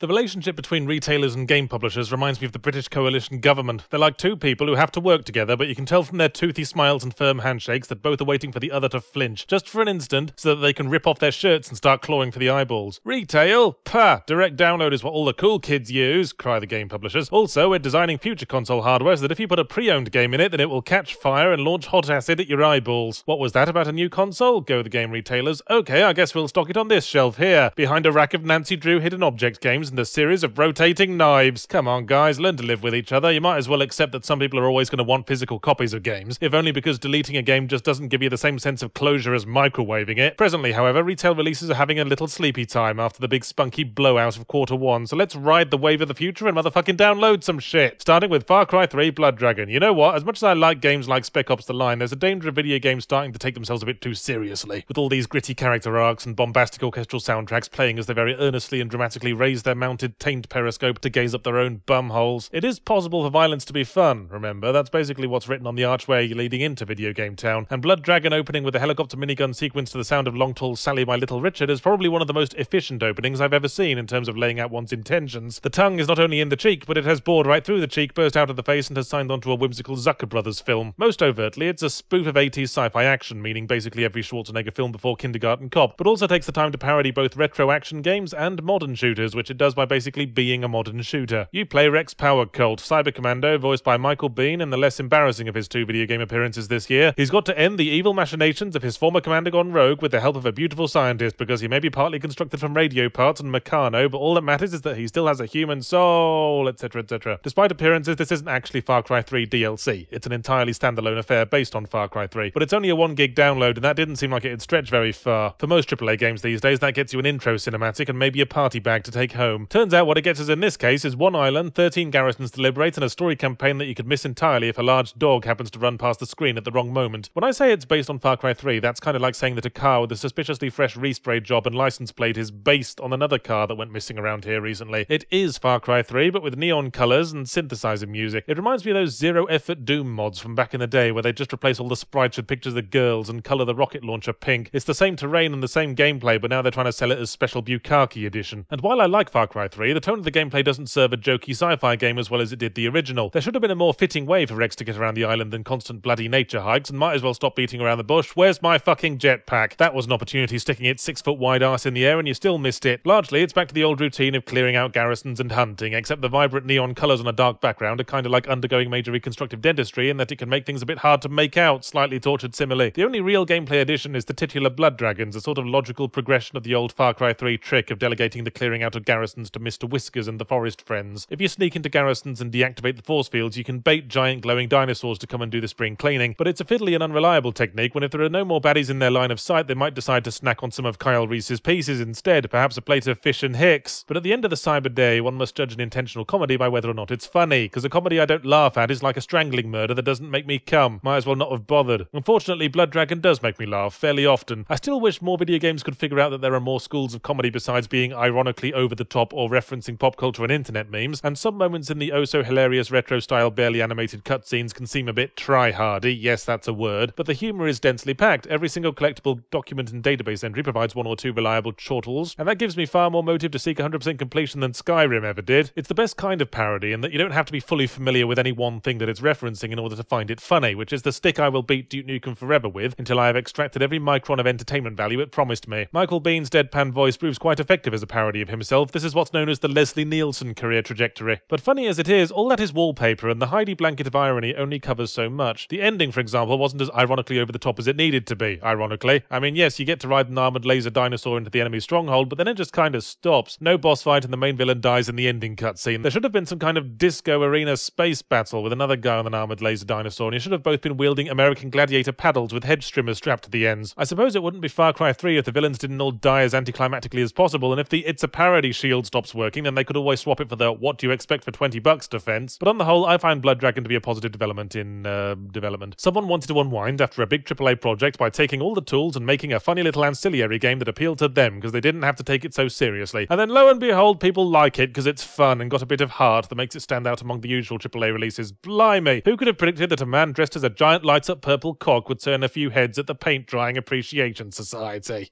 The relationship between retailers and game publishers reminds me of the British coalition government. They're like two people who have to work together, but you can tell from their toothy smiles and firm handshakes that both are waiting for the other to flinch, just for an instant, so that they can rip off their shirts and start clawing for the eyeballs. Retail? Pah! Direct download is what all the cool kids use, cry the game publishers. Also, we're designing future console hardware so that if you put a pre-owned game in it, then it will catch fire and launch hot acid at your eyeballs. What was that about a new console? Go the game retailers. Okay, I guess we'll stock it on this shelf here, behind a rack of Nancy Drew hidden object games and a series of rotating knives. Come on, guys, learn to live with each other. You might as well accept that some people are always going to want physical copies of games, if only because deleting a game just doesn't give you the same sense of closure as microwaving it. Presently, however, retail releases are having a little sleepy time after the big spunky blowout of Q1, so let's ride the wave of the future and motherfucking download some shit. Starting with Far Cry 3 Blood Dragon. You know what? As much as I like games like Spec Ops The Line, there's a danger of video games starting to take themselves a bit too seriously, with all these gritty character arcs and bombastic orchestral soundtracks playing as they very earnestly and dramatically raise their mounted taint periscope to gaze up their own bumholes. It is possible for violence to be fun, remember? That's basically what's written on the archway leading into Video Game Town. And Blood Dragon opening with a helicopter minigun sequence to the sound of Long Tall Sally My Little Richard is probably one of the most efficient openings I've ever seen in terms of laying out one's intentions. The tongue is not only in the cheek, but it has bored right through the cheek, burst out of the face, and has signed onto a whimsical Zucker Brothers film. Most overtly, it's a spoof of 80s sci-fi action, meaning basically every Schwarzenegger film before Kindergarten Cop, but also takes the time to parody both retro action games and modern shooters, which it does by basically being a modern shooter. You play Rex Power Cult, Cyber Commando, voiced by Michael Biehn in the less embarrassing of his 2 video game appearances this year. He's got to end the evil machinations of his former commander gone rogue with the help of a beautiful scientist, because he may be partly constructed from radio parts and Meccano, but all that matters is that he still has a human soul, etc, etc. Despite appearances, this isn't actually Far Cry 3 DLC. It's an entirely standalone affair based on Far Cry 3, but it's only a 1 gig download, and that didn't seem like it'd stretch very far. For most AAA games these days, that gets you an intro cinematic and maybe a party bag to take home. Turns out what it gets us in this case is 1 island, 13 garrisons to liberate, and a story campaign that you could miss entirely if a large dog happens to run past the screen at the wrong moment. When I say it's based on Far Cry 3, that's kind of like saying that a car with a suspiciously fresh respray job and license plate is based on another car that went missing around here recently. It is Far Cry 3, but with neon colours and synthesizer music. It reminds me of those zero-effort Doom mods from back in the day, where they just replace all the sprites with pictures of girls and colour the rocket launcher pink. It's the same terrain and the same gameplay, but now they're trying to sell it as Special Bukkake Edition. And while I like Far Cry 3, the tone of the gameplay doesn't serve a jokey sci-fi game as well as it did the original. There should have been a more fitting way for Rex to get around the island than constant bloody nature hikes, and might as well stop beating around the bush. Where's my fucking jetpack? That was an opportunity sticking its 6-foot wide arse in the air and you still missed it. Largely, it's back to the old routine of clearing out garrisons and hunting, except the vibrant neon colours on a dark background are kind of like undergoing major reconstructive dentistry in that it can make things a bit hard to make out, slightly tortured simile. The only real gameplay addition is the titular Blood Dragons, a sort of logical progression of the old Far Cry 3 trick of delegating the clearing out of garrisons to Mr. Whiskers and the Forest Friends. If you sneak into garrisons and deactivate the force fields, you can bait giant glowing dinosaurs to come and do the spring cleaning, but it's a fiddly and unreliable technique when if there are no more baddies in their line of sight, they might decide to snack on some of Kyle Reese's pieces instead, perhaps a plate of fish and hicks. But at the end of the cyber day, one must judge an intentional comedy by whether or not it's funny, because a comedy I don't laugh at is like a strangling murder that doesn't make me come. Might as well not have bothered. Unfortunately, Blood Dragon does make me laugh fairly often. I still wish more video games could figure out that there are more schools of comedy besides being ironically over the top or referencing pop culture and internet memes, and some moments in the oh-so-hilarious retro-style barely animated cutscenes can seem a bit try-hardy, yes, that's a word, but the humour is densely packed. Every single collectible document and database entry provides 1 or 2 reliable chortles, and that gives me far more motive to seek 100% completion than Skyrim ever did. It's the best kind of parody in that you don't have to be fully familiar with any one thing that it's referencing in order to find it funny, which is the stick I will beat Duke Nukem Forever with until I have extracted every micron of entertainment value it promised me. Michael Bihn's deadpan voice proves quite effective as a parody of himself. This is what's known as the Leslie Nielsen career trajectory. But funny as it is, all that is wallpaper, and the Heidi blanket of irony only covers so much. The ending, for example, wasn't as ironically over the top as it needed to be, ironically. I mean, yes, you get to ride an armoured laser dinosaur into the enemy stronghold, but then it just kind of stops. No boss fight and the main villain dies in the ending cutscene. There should have been some kind of disco arena space battle with another guy on an armoured laser dinosaur, and you should have both been wielding American Gladiator paddles with hedge trimmers strapped to the ends. I suppose it wouldn't be Far Cry 3 if the villains didn't all die as anticlimactically as possible, and if the It's a Parody shield stops working, then they could always swap it for the What Do You Expect for $20 defense. But on the whole, I find Blood Dragon to be a positive development in development. Someone wanted to unwind after a big AAA project by taking all the tools and making a funny little ancillary game that appealed to them because they didn't have to take it so seriously. And then lo and behold, people like it because it's fun and got a bit of heart that makes it stand out among the usual AAA releases. Blimey! Who could have predicted that a man dressed as a giant lights-up purple cock would turn a few heads at the Paint Drying Appreciation Society?